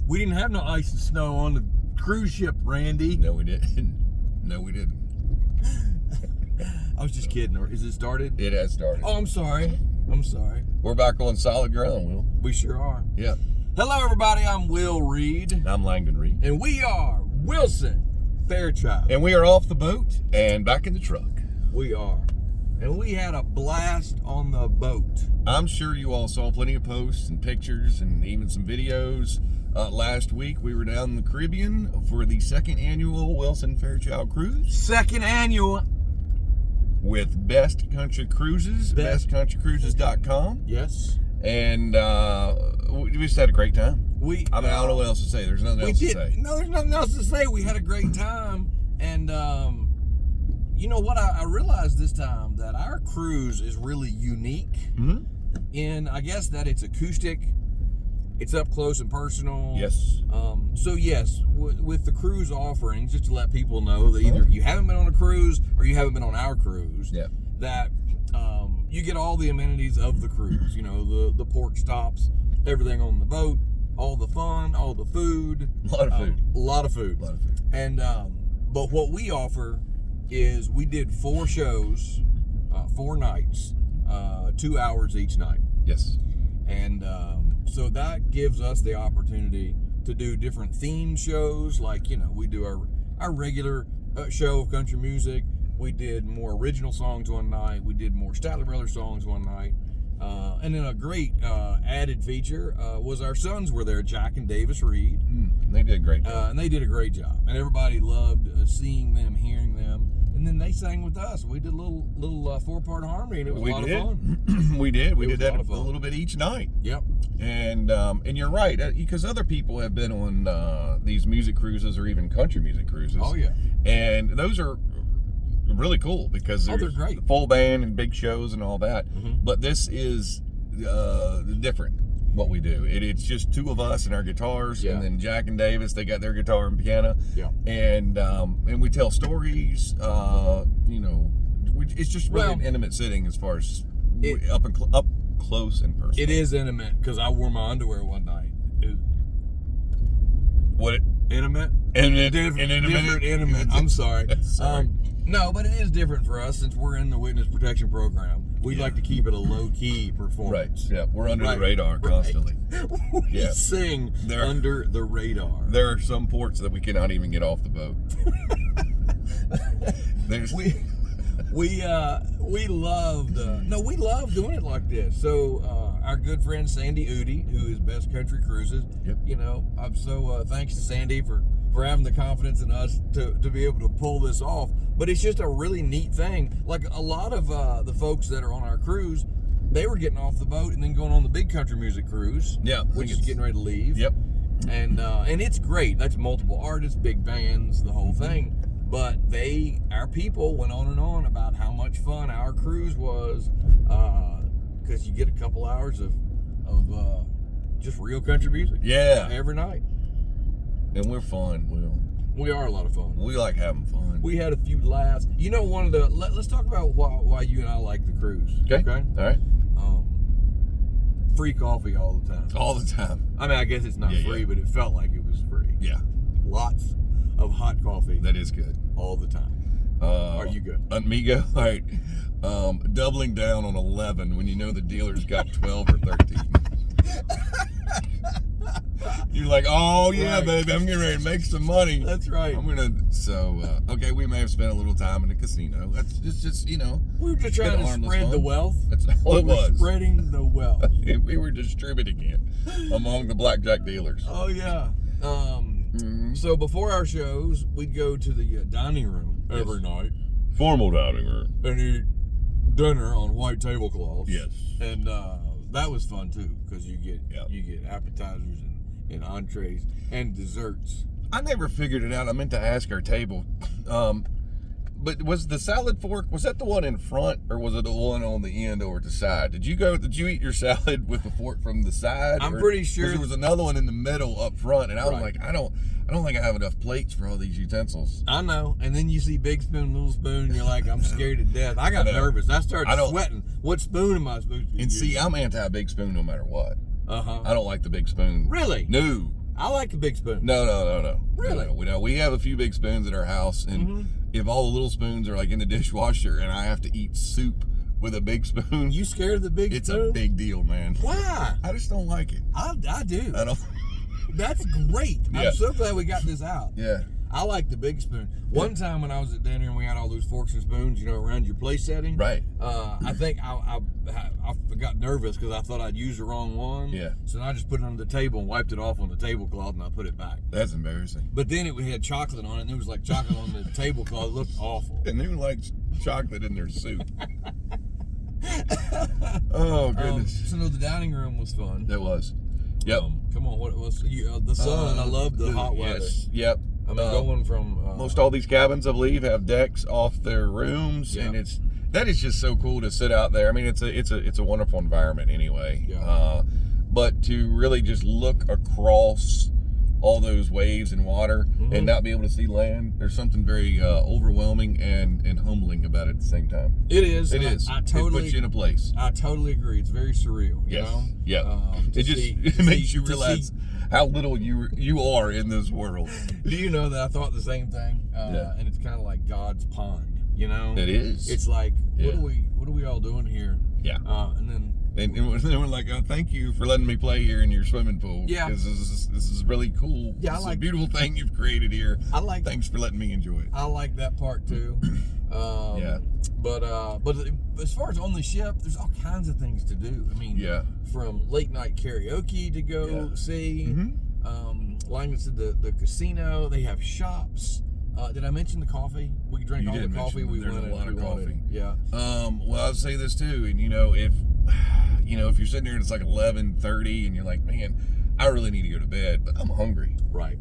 We didn't have no ice and snow on the cruise ship, Randy. No, we didn't. No, we didn't. I was just kidding. Is it started? It has started. Oh, I'm sorry. We're back on solid ground, Will. We sure are. Yeah. Hello, everybody. I'm Will Reed. I'm Langdon Reed. And we are Wilson Fairchild. And we are off the boat and back in the truck. We are. And we had a blast on the boat. I'm sure you all saw plenty of posts and pictures and even some videos. Last week, we were down in the Caribbean for the second annual Wilson Fairchild Cruise. Second annual. With Best Country Cruises, bestcountrycruises.com. Yes. And we just had a great time. I don't know what else to say. There's nothing else to say. No, there's nothing else to say. We had a great time. And you know what? I realized this time that our cruise is really unique in, I guess, that it's acoustic. It's up close and personal. Yes. So yes, with the cruise offerings, just to let people know that either you haven't been on a cruise or you haven't been on our cruise, that you get all the amenities of the cruise. You know, the port stops, everything on the boat, all the fun, all the food. A lot of food. And but what we offer is we did 4 shows, 4 nights, 2 hours each night. Yes. And so that gives us the opportunity to do different themed shows. Like, you know, we do our regular show of country music. We did more original songs one night. We did more Statler Brothers songs one night. And then a great added feature was our sons were there, Jack and Davis Reed. They did a great job. And they did a great job. And everybody loved seeing them, hearing them. And then they sang with us. We did a little 4-part harmony, and it was a lot of fun. We did that a little bit each night. Yep. And you're right, because other people have been on these music cruises or even country music cruises. Oh yeah. And those are really cool because they're great. The full band and big shows and all that. But this is different. What we do, it's just 2 of us and our guitars, and then Jack and Davis, they got their guitar and piano, and we tell stories. You know, it's just really an intimate setting as far as up close and personal. It is intimate because I wore my underwear one night. Intimate? Intimate. I'm sorry. Sorry. No, but it is different for us since we're in the witness protection program. We'd like to keep it a low-key performance. Right. Yeah, we're under the radar constantly. We sing under the radar. There are some ports that we cannot even get off the boat. We love doing it like this. So our good friend Sandy Udi, who is Best Country Cruises, you know, I'm so thanks to Sandy for having the confidence in us to be able to pull this off. But it's just a really neat thing. Like a lot of the folks that are on our cruise, they were getting off the boat and then going on the big country music cruise, which is getting ready to leave. Yep. And it's great. That's multiple artists, big bands, the whole thing. But our people went on and on about how much fun our cruise was, because you get a couple hours of just real country music. Yeah. Every night. And we're fun, Will. We are a lot of fun. We like having fun. We had a few laughs. You know, let's talk about why you and I like the cruise. Okay. All right. Free coffee all the time. All the time. I mean, I guess it's not free, but it felt like it was free. Yeah. Lots of hot coffee. That is good. All the time. Are you good? Me go? All right. Doubling down on 11 when you know the dealer's got 12 or 13. You're like, oh yeah, baby, I'm getting ready to make some money. That's right. Okay, we may have spent a little time in the casino. That's just you know. We were just trying to spread the wealth. That's all it was. Spreading the wealth. We were distributing it among the blackjack dealers. Oh yeah. So before our shows, we'd go to the dining room every night. Formal dining room. And eat dinner on white tablecloths. Yes. And that was fun too, because you get appetizers and entrees and desserts. I never figured it out. I meant to ask our table, but was the salad fork, was that the one in front, or was it the one on the end over at the side? Did you eat your salad with the fork from the side? I'm pretty sure there was another one in the middle up front, and I was like, I don't think I have enough plates for all these utensils. I know. And then you see big spoon, little spoon, and you're like, I'm scared to death. I got nervous. I started sweating. What spoon am I supposed to be using? See, I'm anti-big spoon no matter what. Uh-huh. I don't like the big spoon. Really? No. I like the big spoon. No. Really? No. We have a few big spoons at our house, and if all the little spoons are like in the dishwasher, and I have to eat soup with a big spoon, You scared of the big spoon? It's a big deal, man. Why? I just don't like it. I do. I don't. That's great. Yeah. I'm so glad we got this out. Yeah. I like the big spoon. One time when I was at dinner and we had all those forks and spoons, around your place setting. Right. I think I got nervous because I thought I'd used the wrong one. Yeah. So then I just put it on the table and wiped it off on the tablecloth and I put it back. That's embarrassing. But then it had chocolate on it and it was like chocolate on the tablecloth. It looked awful. And who likes chocolate in their soup? Oh, goodness. So no, the dining room was fun. It was. Yep. Come on, what was the sun? I love the hot weather. Yes. Yep. I mean, going from most all these cabins, I believe, have decks off their rooms, and that is just so cool to sit out there. I mean, it's a wonderful environment anyway. Yeah. But to really just look across all those waves and water and not be able to see land, there's something very overwhelming and humbling about it at the same time. It is. It is. I totally, it puts you in a place. I totally agree. It's very surreal. Yes. You know? Yeah. It makes you realize how little you are in this world. Do you know that I thought the same thing? And it's kind of like God's pond. It is. It's like what are we all doing here? Yeah. And then. And they were like, "Oh, thank you for letting me play here in your swimming pool. Yeah, this is really cool. Yeah, it's a beautiful thing you've created here. Thanks for letting me enjoy it. I like that part too. Yeah. But as far as on the ship, there's all kinds of things to do. I mean, from late night karaoke to go see. Like I said, the casino. They have shops. Did I mention the coffee? We drank all the coffee we wanted. There's a lot of coffee. Yeah. Well, I'll say this too, and if you're sitting there and it's like 11:30 and you're like, man, I really need to go to bed, but I'm hungry. Right.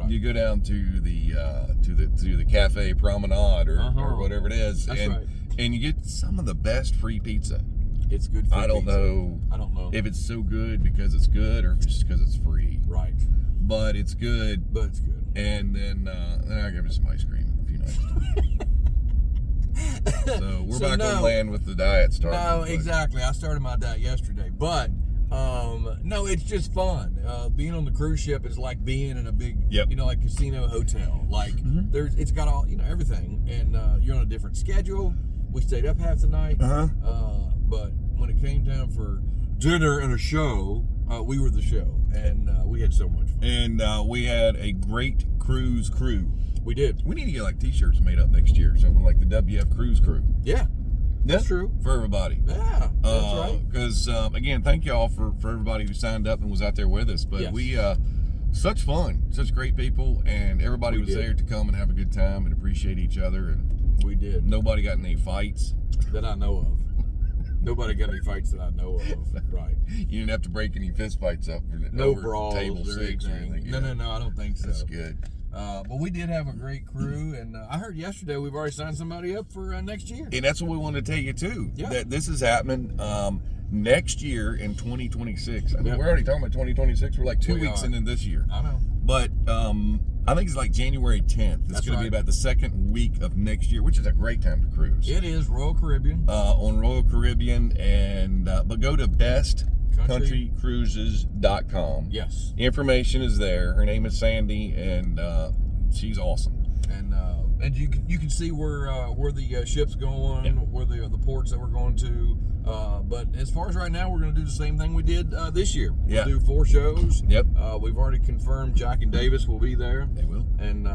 You go down to the cafe promenade or whatever it is, and you get some of the best free pizza. It's good free I don't know if it's so good because it's good or if it's just because it's free. Right. But it's good. And then I give it some ice cream a few nights. So we're back on land with the diet starting. No, exactly. I started my diet yesterday, but no, it's just fun. Being on the cruise ship is like being in a big, like casino hotel. Like it's got all everything, and you're on a different schedule. We stayed up half the night, but when it came time for dinner and a show, we were the show, and we had so much fun. And we had a great cruise crew. We did. We need to get like t-shirts made up next year, something like the WF Cruise Crew. Yeah. That's true. For everybody. Yeah, that's right. Because, again, thank y'all for everybody who signed up and was out there with us. But we, such fun, such great people, and everybody was there to come and have a good time and appreciate each other. And we did. Nobody got in any fights. That I know of. Nobody got any fights that I know of. Right. You didn't have to break any fist fights up. No brawls table or 6 or anything. No, I don't think so. That's good. But we did have a great crew, and I heard yesterday we've already signed somebody up for next year. And that's what we wanted to tell you too. Yeah. That this is happening next year in 2026. I mean, we're already talking about 2026. We're like 2 weeks into this year. I know. But I think it's like January 10th. It's going to be about the second week of next year, which is a great time to cruise. It is Royal Caribbean. On Royal Caribbean, and but go to bestcountrycruises.com. Yes. The information is there. Her name is Sandy, and she's awesome. And you can see where the ship's going, where the ports that we're going to. But as far as right now, we're going to do the same thing we did this year. We'll do 4 shows. Yep. We've already confirmed Jack and Davis will be there. They will. And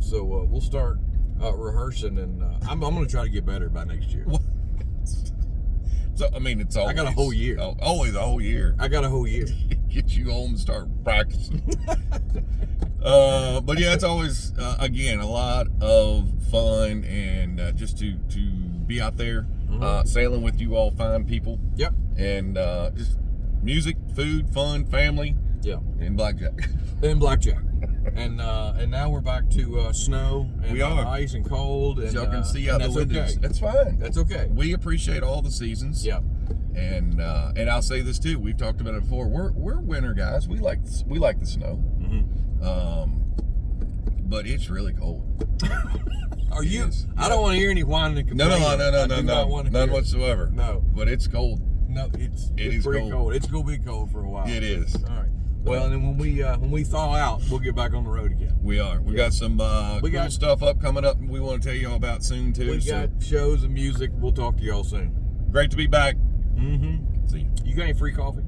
so we'll start rehearsing, and I'm going to try to get better by next year. So I mean, it's always. I got a whole year. Always a whole year. I got a whole year. Get you home and start practicing. But yeah, it's always again a lot of fun, and just to be out there sailing with you all fine people. Yep. And just music, food, fun, family. Yeah. And blackjack. And blackjack. And now we're back to snow and we are. Ice and cold. And y'all can see out the windows. Okay. That's fine. That's okay. We appreciate all the seasons. Yeah. And I'll say this too. We've talked about it before. We're winter guys. We like the snow. But it's really cold. Are you? I don't want to hear any whining and complaining. No. None whatsoever. No. But it's cold. No, it is pretty cold. It's gonna be cold for a while. It is. All right. Well, and then when we thaw out, we'll get back on the road again. We are. We got some cool stuff up coming up we want to tell you all about soon, too. We got shows and music. We'll talk to y'all soon. Great to be back. Mm-hmm. See you. You got any free coffee?